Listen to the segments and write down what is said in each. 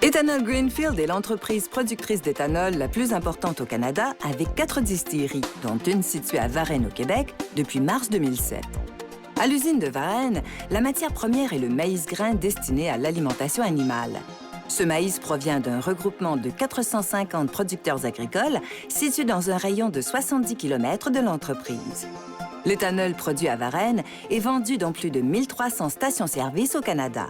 Ethanol Greenfield est l'entreprise productrice d'éthanol la plus importante au Canada, avec 4 distilleries, dont une située à Varennes au Québec, depuis mars 2007. À l'usine de Varennes, la matière première est le maïs grain destiné à l'alimentation animale. Ce maïs provient d'un regroupement de 450 producteurs agricoles situés dans un rayon de 70 km de l'entreprise. L'éthanol produit à Varennes est vendu dans plus de 1300 stations-service au Canada.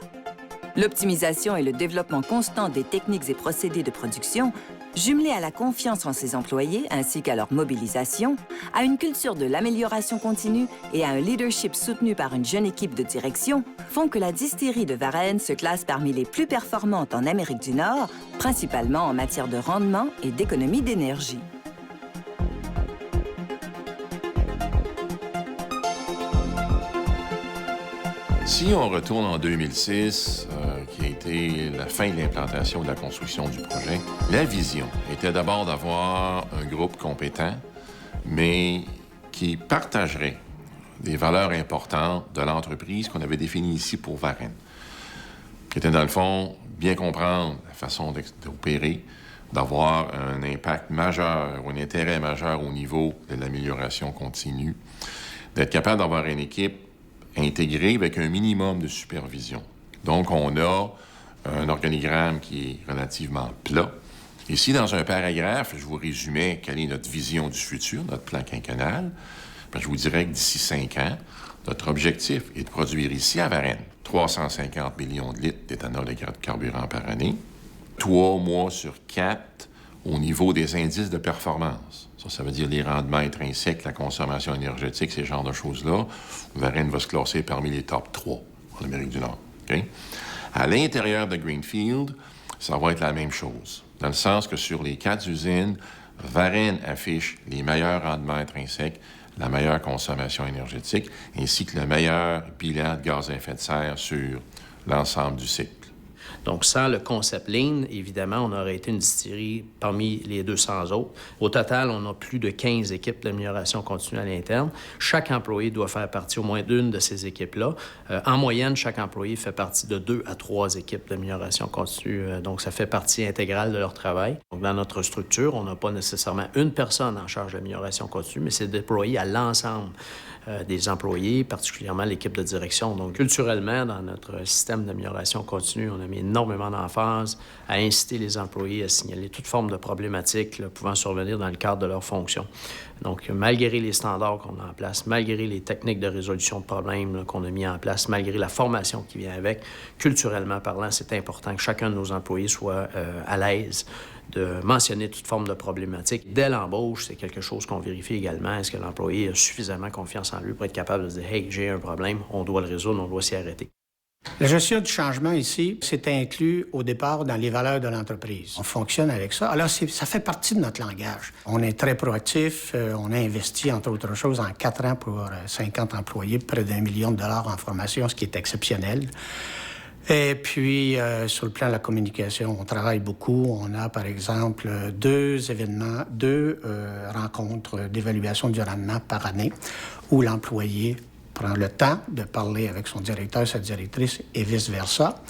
L'optimisation et le développement constant des techniques et procédés de production, jumelés à la confiance en ses employés ainsi qu'à leur mobilisation, à une culture de l'amélioration continue et à un leadership soutenu par une jeune équipe de direction, font que la distillerie de Varennes se classe parmi les plus performantes en Amérique du Nord, principalement en matière de rendement et d'économie d'énergie. Si on retourne en 2006, qui a été la fin de l'implantation de la construction du projet, la vision était d'abord d'avoir un groupe compétent, mais qui partagerait des valeurs importantes de l'entreprise qu'on avait définies ici pour Varennes, qui était dans le fond bien comprendre la façon d'opérer, d'avoir un impact majeur ou un intérêt majeur au niveau de l'amélioration continue, d'être capable d'avoir une équipe intégré avec un minimum de supervision. Donc, on a un organigramme qui est relativement plat. Ici, dans un paragraphe, je vous résumais quelle est notre vision du futur, notre plan quinquennal. Ben, je vous dirais que d'ici 5 ans, notre objectif est de produire ici à Varennes 350 millions de litres d'éthanol et de carburant par année, 3 mois sur 4 au niveau des indices de performance. Ça veut dire les rendements intrinsèques, la consommation énergétique, ces genres de choses-là. Varennes va se classer parmi les top 3 en Amérique du Nord. Okay? À l'intérieur de Greenfield, ça va être la même chose, dans le sens que sur les 4 usines, Varennes affiche les meilleurs rendements intrinsèques, la meilleure consommation énergétique, ainsi que le meilleur bilan de gaz à effet de serre sur l'ensemble du cycle. Donc, sans le concept Lean, évidemment, on aurait été une distillerie parmi les 200 autres. Au total, on a plus de 15 équipes d'amélioration continue à l'interne. Chaque employé doit faire partie au moins d'une de ces équipes-là. En moyenne, chaque employé fait partie de 2 à 3 équipes d'amélioration continue. Donc, ça fait partie intégrale de leur travail. Donc, dans notre structure, on n'a pas nécessairement une personne en charge de l'amélioration continue, mais c'est déployé à l'ensemble des employés, particulièrement l'équipe de direction. Donc, culturellement, dans notre système d'amélioration continue, on a mis énormément d'emphase à inciter les employés à signaler toute forme de problématiques pouvant survenir dans le cadre de leurs fonctions. Donc, malgré les standards qu'on a en place, malgré les techniques de résolution de problèmes qu'on a mis en place, malgré la formation qui vient avec, culturellement parlant, c'est important que chacun de nos employés soit à l'aise de mentionner toute forme de problématique. Dès l'embauche, c'est quelque chose qu'on vérifie également. Est-ce que l'employé a suffisamment confiance en lui pour être capable de se dire « Hey, j'ai un problème, on doit le résoudre, on doit s'y arrêter ». La gestion du changement ici, c'est inclus au départ dans les valeurs de l'entreprise. On fonctionne avec ça. Alors, ça fait partie de notre langage. On est très proactif. On a investi, entre autres choses, en 4 ans pour 50 employés, près d'1 million de dollars en formation, ce qui est exceptionnel. Et puis, sur le plan de la communication, on travaille beaucoup. On a, par exemple, 2 événements, 2 rencontres d'évaluation du rendement par année où l'employé prend le temps de parler avec son directeur, sa directrice et vice-versa,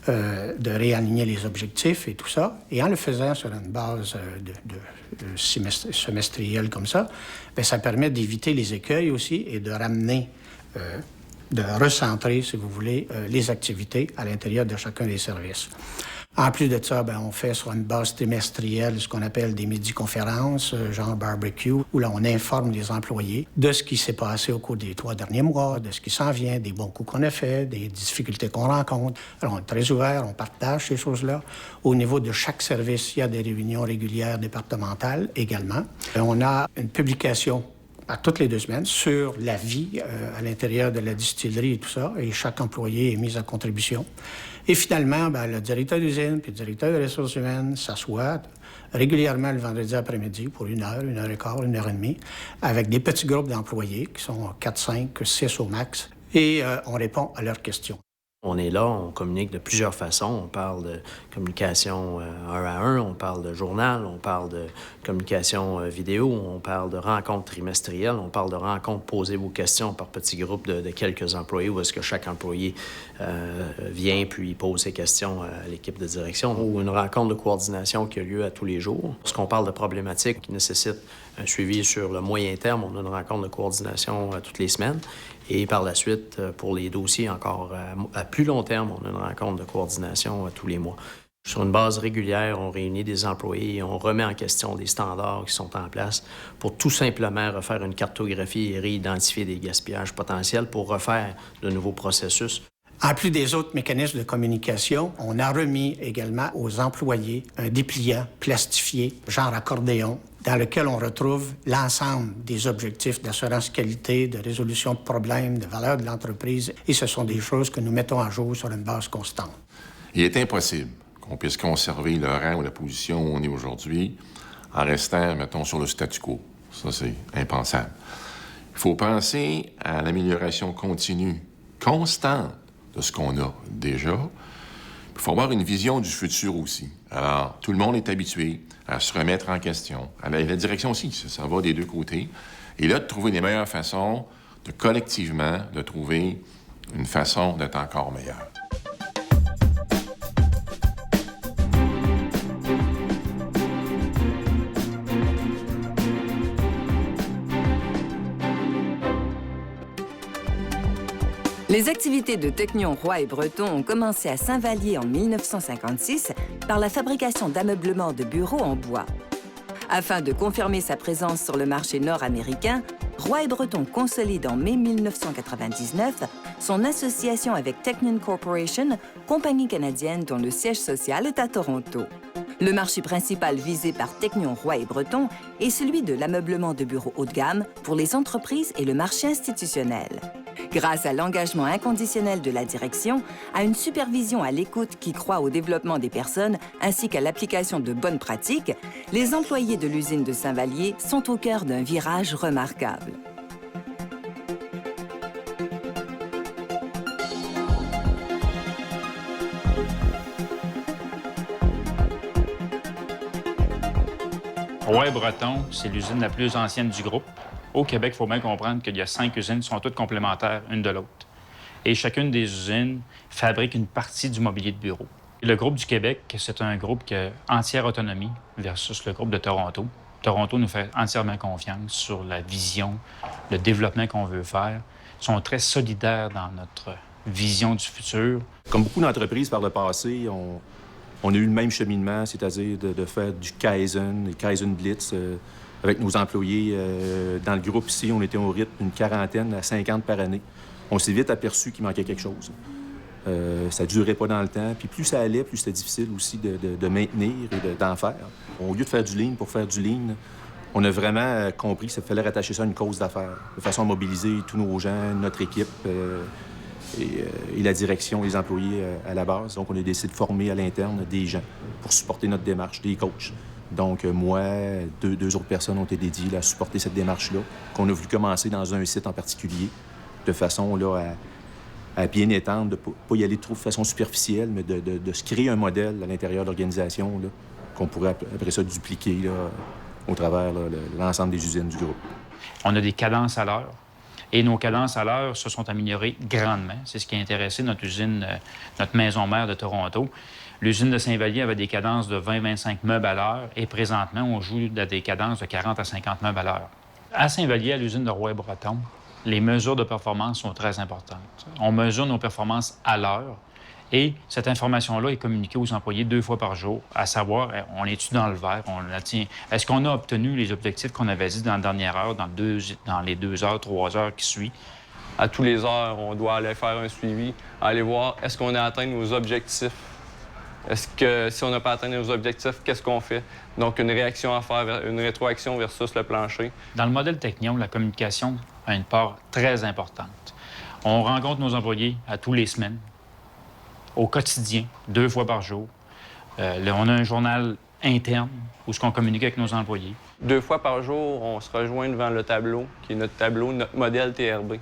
de réaligner les objectifs et tout ça. Et en le faisant sur une base semestrielle comme ça, bien, ça permet d'éviter les écueils aussi et de ramener de recentrer, si vous voulez, les activités à l'intérieur de chacun des services. En plus de ça, bien, on fait sur une base trimestrielle ce qu'on appelle des midi-conférences, genre barbecue, où là, on informe les employés de ce qui s'est passé au cours des 3 derniers mois, de ce qui s'en vient, des bons coups qu'on a faits, des difficultés qu'on rencontre. Alors, on est très ouvert, on partage ces choses-là. Au niveau de chaque service, il y a des réunions régulières départementales également. On a une publication à toutes les 2 semaines sur la vie à l'intérieur de la distillerie et tout ça, et chaque employé est mis à contribution. Et finalement, bien, le directeur d'usine puis le directeur des ressources humaines s'assoient régulièrement le vendredi après-midi pour 1 heure, 1 heure et quart, 1 heure et demie, avec des petits groupes d'employés qui sont 4, 5, 6 au max, et on répond à leurs questions. On est là, on communique de plusieurs façons. On parle de communication 1 à 1, on parle de journal, on parle de communication vidéo, on parle de rencontres trimestrielles, on parle de rencontres poser vos questions par petits groupes de quelques employés où est-ce que chaque employé vient puis pose ses questions à l'équipe de direction ou une rencontre de coordination qui a lieu à tous les jours. Lorsqu'on parle de problématiques qui nécessitent un suivi sur le moyen terme, on a une rencontre de coordination toutes les semaines. Et par la suite, pour les dossiers encore à plus long terme, on a une rencontre de coordination tous les mois. Sur une base régulière, on réunit des employés et on remet en question des standards qui sont en place pour tout simplement refaire une cartographie et réidentifier des gaspillages potentiels pour refaire de nouveaux processus. En plus des autres mécanismes de communication, on a remis également aux employés un dépliant plastifié, genre accordéon, dans lequel on retrouve l'ensemble des objectifs d'assurance qualité, de résolution de problèmes, de valeur de l'entreprise. Et ce sont des choses que nous mettons à jour sur une base constante. Il est impossible qu'on puisse conserver le rang ou la position où on est aujourd'hui en restant, mettons, sur le statu quo. Ça, c'est impensable. Il faut penser à l'amélioration continue, constante de ce qu'on a déjà. Il faut avoir une vision du futur aussi. Alors, tout le monde est habitué à se remettre en question. La direction aussi, ça va des deux côtés. Et là, de trouver les meilleures façons de collectivement, de trouver une façon d'être encore meilleur. Les activités de Technion Roy et Breton ont commencé à Saint-Vallier en 1956 par la fabrication d'ameublements de bureaux en bois. Afin de confirmer sa présence sur le marché nord-américain, Roy et Breton consolide en mai 1999 son association avec Technion Corporation, compagnie canadienne dont le siège social est à Toronto. Le marché principal visé par Technion Roy et Breton est celui de l'ameublement de bureaux haut de gamme pour les entreprises et le marché institutionnel. Grâce à l'engagement inconditionnel de la direction, à une supervision à l'écoute qui croit au développement des personnes ainsi qu'à l'application de bonnes pratiques, les employés de l'usine de Saint-Vallier sont au cœur d'un virage remarquable. Roy et Breton, c'est l'usine la plus ancienne du groupe. Au Québec, il faut bien comprendre qu'il y a 5 usines qui sont toutes complémentaires une de l'autre. Et chacune des usines fabrique une partie du mobilier de bureau. Le groupe du Québec, c'est un groupe qui a entière autonomie versus le groupe de Toronto. Toronto nous fait entièrement confiance sur la vision, le développement qu'on veut faire. Ils sont très solidaires dans notre vision du futur. Comme beaucoup d'entreprises par le passé, on a eu le même cheminement, c'est-à-dire de faire du Kaizen, le Kaizen Blitz, avec nos employés. Dans le groupe ici, on était au rythme d'une 40 à 50 par année. On s'est vite aperçu qu'il manquait quelque chose. Ça ne durait pas dans le temps. Puis plus ça allait, plus c'était difficile aussi de maintenir et d'en faire. Au lieu de faire du lean pour faire du lean, on a vraiment compris qu'il fallait rattacher ça à une cause d'affaires, de façon à mobiliser tous nos gens, notre équipe et la direction, les employés à la base. Donc, on a décidé de former à l'interne des gens pour supporter notre démarche, des coachs. Donc, moi, deux autres personnes ont été dédiées à supporter cette démarche-là, qu'on a voulu commencer dans un site en particulier, de façon là, à bien étendre, de ne pas y aller trop de façon superficielle, mais de se créer un modèle à l'intérieur de l'organisation là, qu'on pourrait après ça dupliquer là, au travers là, l'ensemble des usines du groupe. On a des cadences à l'heure. Et nos cadences à l'heure se sont améliorées grandement. C'est ce qui a intéressé notre usine, notre maison mère de Toronto. L'usine de Saint-Vallier avait des cadences de 20-25 meubles à l'heure et présentement, on joue à des cadences de 40 à 50 meubles à l'heure. À Saint-Vallier, à l'usine de Roy et Breton, les mesures de performance sont très importantes. On mesure nos performances à l'heure et cette information-là est communiquée aux employés 2 fois par jour, à savoir, on est-tu dans le vert, est-ce qu'on a obtenu les objectifs qu'on avait dit dans la dernière heure, dans les 2 heures, 3 heures qui suivent. À tous les heures, on doit aller faire un suivi, aller voir est-ce qu'on a atteint nos objectifs. Est-ce que si on n'a pas atteint nos objectifs, qu'est-ce qu'on fait? Donc, une réaction à faire, une rétroaction versus le plancher. Dans le modèle Technion, la communication a une part très importante. On rencontre nos employés à tous les semaines, au quotidien, 2 fois par jour. On a un journal interne où on communique avec nos employés. 2 fois par jour, on se rejoint devant le tableau, qui est notre tableau, notre modèle TRB.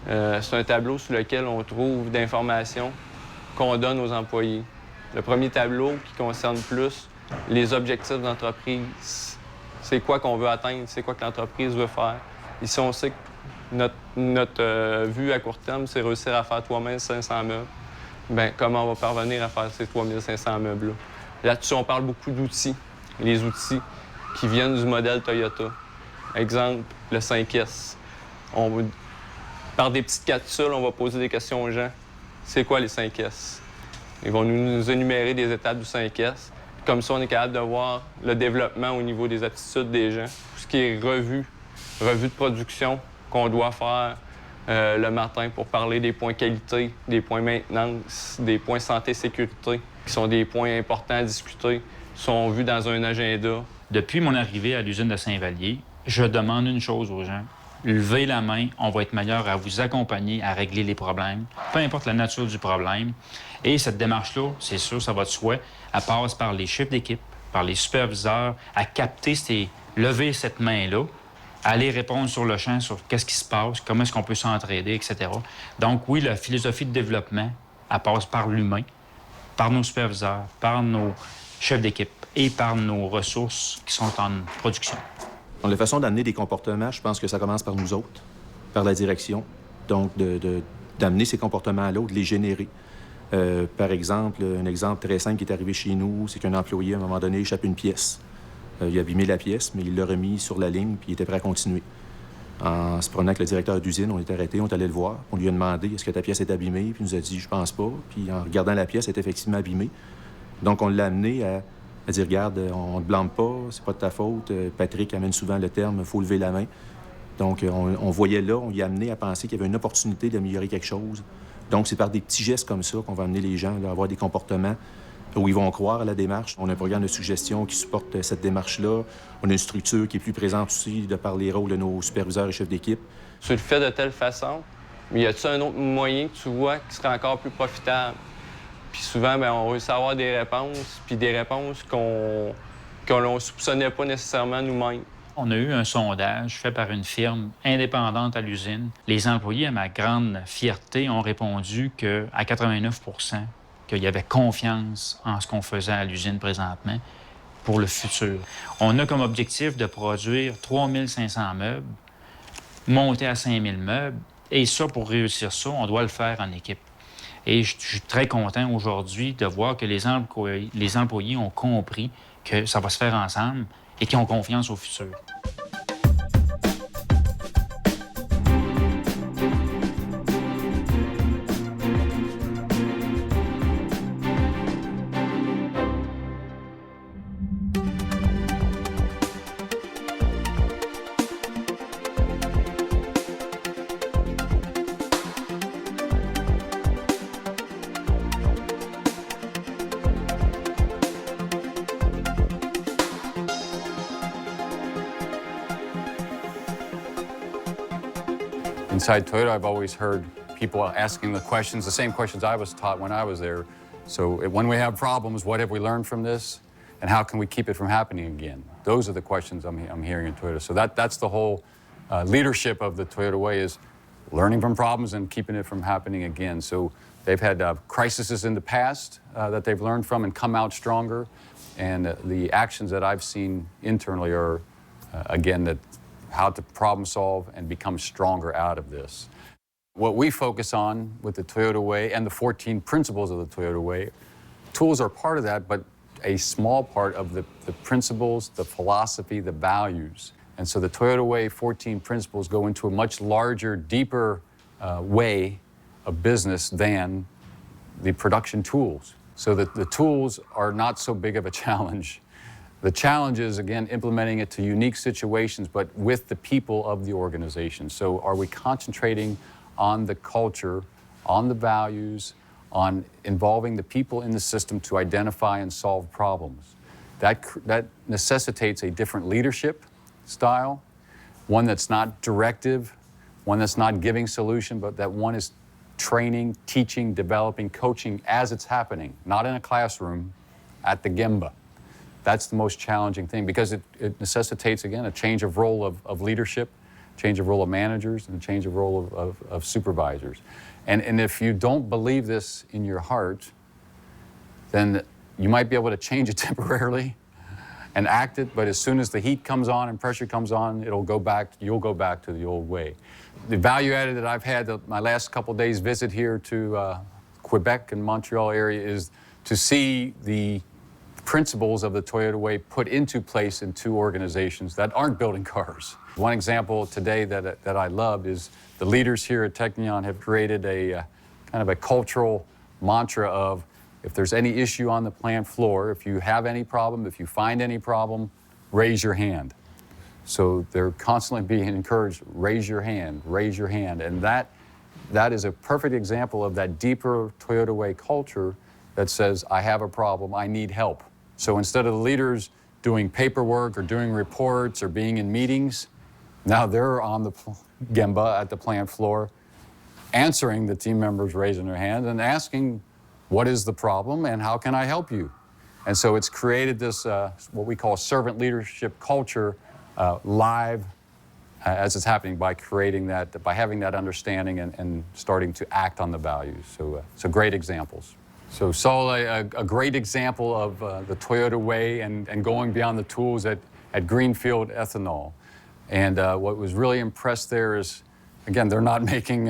C'est un tableau sur lequel on trouve d'informations qu'on donne aux employés. Le premier tableau qui concerne plus les objectifs d'entreprise. C'est quoi qu'on veut atteindre, c'est quoi que l'entreprise veut faire. Ici, on sait que notre vue à court terme, c'est réussir à faire 3500 meubles. Bien, comment on va parvenir à faire ces 3500 meubles-là? Là-dessus, on parle beaucoup d'outils. Les outils qui viennent du modèle Toyota. Exemple, le 5S. Par des petites capsules, on va poser des questions aux gens. C'est quoi les 5S? Ils vont nous énumérer des étapes du 5S. Comme ça, on est capable de voir le développement au niveau des aptitudes des gens. Tout ce qui est revue de production qu'on doit faire le matin pour parler des points qualité, des points maintenance, des points santé-sécurité, qui sont des points importants à discuter, sont vus dans un agenda. Depuis mon arrivée à l'usine de Saint-Vallier, je demande une chose aux gens. Levez la main, on va être meilleur à vous accompagner à régler les problèmes, peu importe la nature du problème. Et cette démarche-là, c'est sûr, ça va de soi, elle passe par les chefs d'équipe, par les superviseurs, à capter lever cette main-là, aller répondre sur le champ sur qu'est-ce qui se passe, comment est-ce qu'on peut s'entraider, etc. Donc oui, la philosophie de développement, elle passe par l'humain, par nos superviseurs, par nos chefs d'équipe et par nos ressources qui sont en production. La façon d'amener des comportements, je pense que ça commence par nous autres, par la direction. Donc, d'amener ces comportements-là ou de les générer. Par exemple, un exemple très simple qui est arrivé chez nous, c'est qu'un employé, à un moment donné, échappe une pièce. Il a abîmé la pièce, mais il l'a remis sur la ligne, puis il était prêt à continuer. En se promenant avec le directeur d'usine, on est arrêté, on est allé le voir. On lui a demandé « Est-ce que ta pièce est abîmée? » Puis il nous a dit « Je pense pas. » Puis en regardant la pièce, elle est effectivement abîmée. Donc, on l'a amené à dire « Regarde, on ne te blâme pas, c'est pas de ta faute. Patrick amène souvent le terme « faut lever la main ». Donc, on voyait là, on y a amené à penser qu'il y avait une opportunité d'améliorer quelque chose. Donc, c'est par des petits gestes comme ça qu'on va amener les gens à avoir des comportements où ils vont croire à la démarche. On a un programme de suggestion qui supporte cette démarche-là. On a une structure qui est plus présente aussi de par les rôles de nos superviseurs et chefs d'équipe. Tu le fais de telle façon, mais y a-t-il un autre moyen que tu vois qui serait encore plus profitable? Puis souvent, bien, on réussit à avoir des réponses, puis des réponses qu'on ne soupçonnait pas nécessairement nous-mêmes. On a eu un sondage fait par une firme indépendante à l'usine. Les employés, à ma grande fierté, ont répondu qu'à 89 % qu'il y avait confiance en ce qu'on faisait à l'usine présentement pour le futur. On a comme objectif de produire 3500 meubles, monter à 5000 meubles, et ça, pour réussir ça, on doit le faire en équipe. Et je suis très content aujourd'hui de voir que les employés ont compris que ça va se faire ensemble et qui ont confiance au futur. Inside Toyota, I've always heard people asking the questions, the same questions I was taught when I was there. So when we have problems, what have we learned from this? And how can we keep it from happening again? Those are the questions I'm hearing in Toyota. So that's the whole leadership of the Toyota Way, is learning from problems and keeping it from happening again. So they've had crises in the past that they've learned from and come out stronger. And the actions that I've seen internally are, again, that how to problem solve and become stronger out of this. What we focus on with the Toyota Way and the 14 principles of the Toyota Way, tools are part of that, but a small part of the principles, the philosophy, the values. And so the Toyota Way 14 principles go into a much larger, deeper way of business than the production tools. So that the tools are not so big of a challenge. The challenge is, again, implementing it to unique situations, but with the people of the organization. So are we concentrating on the culture, on the values, on involving the people in the system to identify and solve problems? That necessitates a different leadership style, one that's not directive, one that's not giving solution, but that one is training, teaching, developing, coaching as it's happening, not in a classroom, at the Gemba. That's the most challenging thing, because it necessitates, again, a change of role of leadership, change of role of managers, and change of role of supervisors. And if you don't believe this in your heart, then you might be able to change it temporarily and act it, but as soon as the heat comes on and pressure comes on, you'll go back to the old way. The value added that I've had my last couple days visit here to Quebec and Montreal area is to see the principles of the Toyota Way put into place in two organizations that aren't building cars. One example today that I loved is the leaders here at Technion have created a kind of a cultural mantra of, if there's any issue on the plant floor, if you have any problem, if you find any problem, raise your hand. So they're constantly being encouraged, raise your hand, and that is a perfect example of that deeper Toyota Way culture that says, I have a problem, I need help. So instead of the leaders doing paperwork or doing reports or being in meetings, now they're on the Gemba at the plant floor, answering the team members raising their hand and asking, what is the problem and how can I help you? And so it's created this, what we call servant leadership culture live as it's happening by creating that, by having that understanding and starting to act on the values. So great examples. So Saul, a great example of the Toyota Way and going beyond the tools at Greenfield Ethanol. And what was really impressed there is, again, they're not making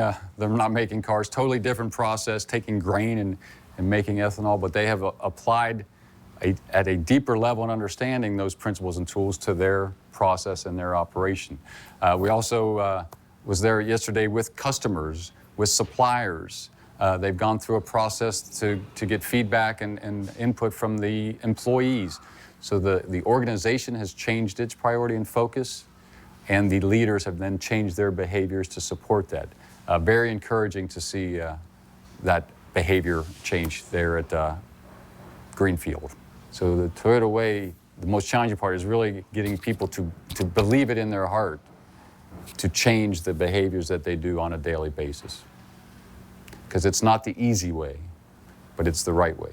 cars, totally different process, taking grain and making ethanol, but they have applied at a deeper level and understanding those principles and tools to their process and their operation. We also was there yesterday with customers, with suppliers. They've gone through a process to get feedback and input from the employees. So the organization has changed its priority and focus, and the leaders have then changed their behaviors to support that. Very encouraging to see that behavior change there at Greenfield. So the Toyota Way, the most challenging part is really getting people to believe it in their heart, to change the behaviors that they do on a daily basis. Because it's not the easy way, but it's the right way.